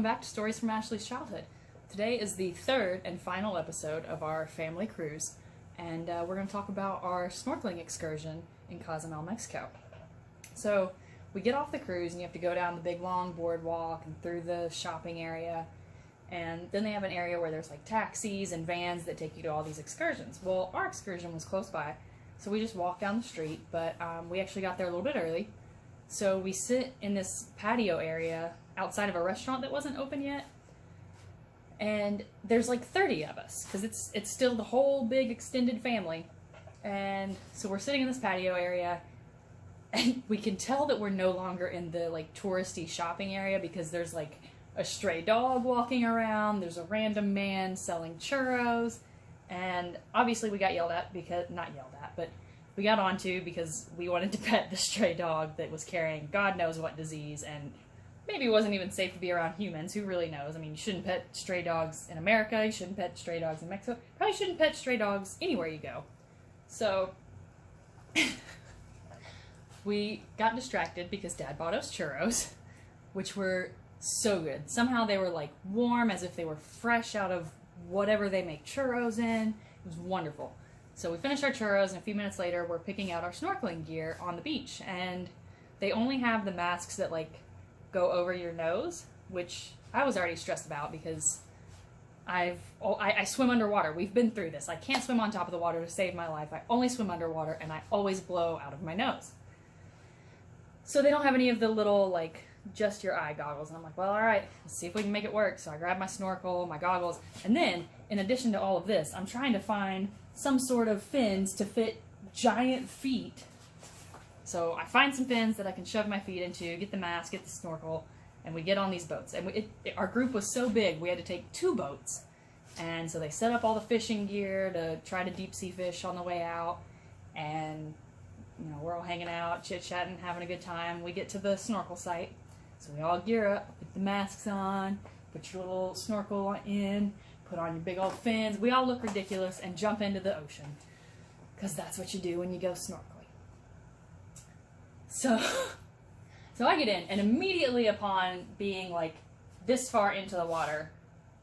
back to Stories from Ashley's Childhood. Today is the third and final episode of our family cruise, and we're going to talk about our snorkeling excursion in Cozumel, Mexico. So we get off the cruise and you have to go down the big long boardwalk and through the shopping area, and then they have an area where there's like taxis and vans that take you to all these excursions. Well, our excursion was close by, so we just walked down the street, but we actually got there a little bit early. So we sit in this patio area outside of a restaurant that wasn't open yet, and there's like 30 of us because it's still the whole big extended family. And so we're sitting in this patio area, and we can tell that we're no longer in the like touristy shopping area because there's like a stray dog walking around, there's a random man selling churros, and obviously we got yelled at because, not yelled at, but we got onto because we wanted to pet the stray dog that was carrying God knows what disease, and maybe it wasn't even safe to be around humans. Who really knows? I mean, you shouldn't pet stray dogs in America, you shouldn't pet stray dogs in Mexico, probably shouldn't pet stray dogs anywhere you go. So we got distracted because Dad bought us churros, which were so good. Somehow they were like warm, as if they were fresh out of whatever they make churros in. It was wonderful. So we finished our churros, and a few minutes later we're picking out our snorkeling gear on the beach, and they only have the masks that like go over your nose, which I was already stressed about because I swim underwater. We've been through this. I can't swim on top of the water to save my life. I only swim underwater, and I always blow out of my nose. So they don't have any of the little like just your eye goggles, and I'm like, well, all right, let's see if we can make it work. So I grab my snorkel, my goggles, and then in addition to all of this, I'm trying to find some sort of fins to fit giant feet. So I find some fins that I can shove my feet into, get the mask, get the snorkel, and we get on these boats. And our group was so big, we had to take 2 boats. And so they set up all the fishing gear to try to deep sea fish on the way out. And, you know, we're all hanging out, chit-chatting, having a good time. We get to the snorkel site. So we all gear up, put the masks on, put your little snorkel in, put on your big old fins. We all look ridiculous and jump into the ocean, because that's what you do when you go snorkeling. So I get in, and immediately upon being like this far into the water,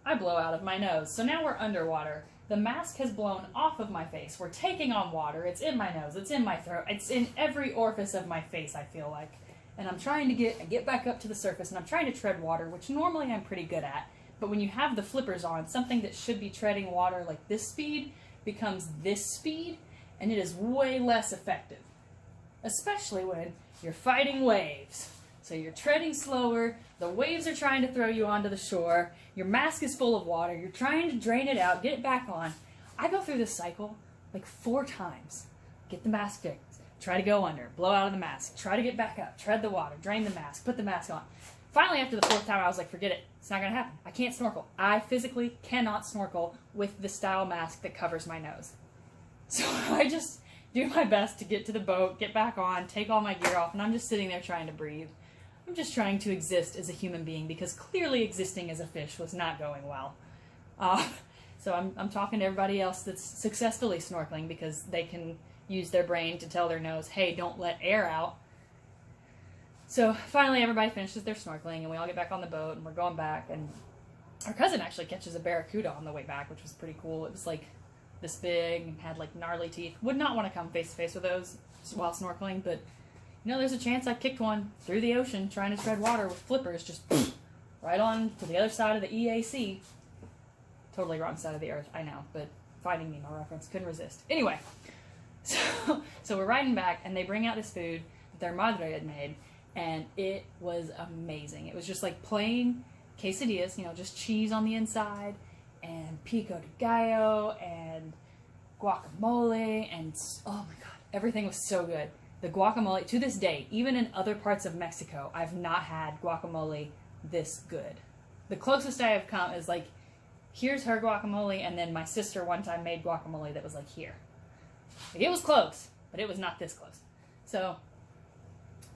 I blow out of my nose. So now we're underwater. The mask has blown off of my face. We're taking on water. It's in my nose. It's in my throat. It's in every orifice of my face, I feel like. And I'm trying to get back up to the surface, and I'm trying to tread water, which normally I'm pretty good at. But when you have the flippers on, something that should be treading water like this speed becomes this speed, and it is way less effective. Especially when you're fighting waves. So you're treading slower, the waves are trying to throw you onto the shore, your mask is full of water, you're trying to drain it out, get it back on. I go through this cycle like 4 times. Get the mask fixed, try to go under, blow out of the mask, try to get back up, tread the water, drain the mask, put the mask on. Finally, after the 4th time, I was like, forget it. It's not going to happen. I can't snorkel. I physically cannot snorkel with the style mask that covers my nose. So I just do my best to get to the boat, get back on, take all my gear off, and I'm just sitting there trying to breathe. I'm just trying to exist as a human being, because clearly existing as a fish was not going well. So I'm talking to everybody else that's successfully snorkeling, because they can use their brain to tell their nose, hey, don't let air out. So finally everybody finishes their snorkeling, and we all get back on the boat, and we're going back, and our cousin actually catches a barracuda on the way back, which was pretty cool. It was like this big and had like gnarly teeth. Would not want to come face to face with those while snorkeling, but you know, there's a chance I kicked one through the ocean trying to tread water with flippers, just right on to the other side of the EAC. Totally wrong side of the earth, I know, but Finding Nemo reference, couldn't resist. Anyway, so we're riding back, and they bring out this food that their madre had made, and it was amazing. It was just like plain quesadillas, you know, just cheese on the inside, and pico de gallo, and guacamole, and oh my god, everything was so good. The guacamole, to this day, even in other parts of Mexico, I've not had guacamole this good. The closest I have come is like, here's her guacamole, and then my sister one time made guacamole that was like here. Like, it was close, but it was not this close. So,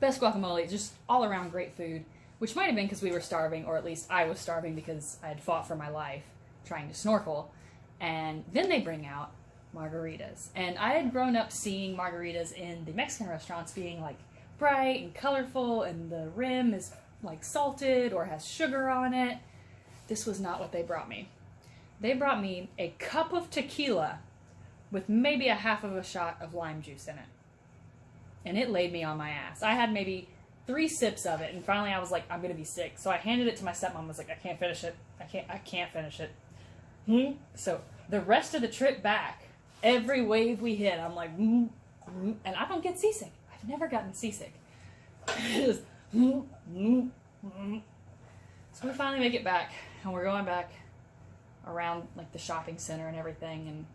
best guacamole, just all around great food, which might have been because we were starving, or at least I was starving because I had fought for my life trying to snorkel. And then they bring out margaritas. And I had grown up seeing margaritas in the Mexican restaurants being like bright and colorful, and the rim is like salted or has sugar on it. this was not what they brought me. They brought me a cup of tequila with maybe a half of a shot of lime juice in it. And it laid me on my ass. I had maybe 3 sips of it, and finally I was like, I'm gonna be sick. So I handed it to my stepmom. I was like, I can't finish it. I can't finish it. So the rest of the trip back, every wave we hit, I'm like, and I don't get seasick. I've never gotten seasick. Just, so we finally make it back, and we're going back around like the shopping center and everything, and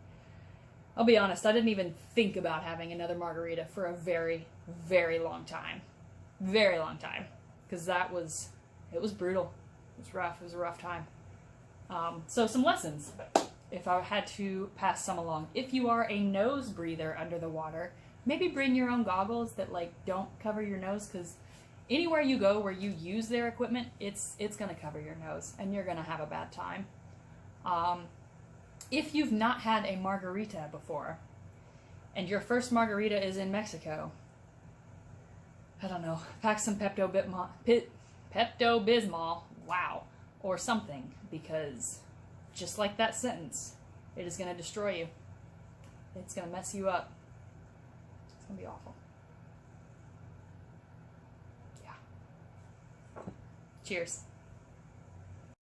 I'll be honest, I didn't even think about having another margarita for a very, very long time. Very long time. Because it was brutal. It was rough. It was a rough time. So some lessons, if I had to pass some along. If you are a nose breather under the water, maybe bring your own goggles that like don't cover your nose, because anywhere you go where you use their equipment, it's going to cover your nose and you're going to have a bad time. If you've not had a margarita before and your first margarita is in Mexico, I don't know, pack some Pepto-Bismol, wow, or something, because just like that sentence, it is going to destroy you. It's going to mess you up. It's going to be awful. Yeah. Cheers.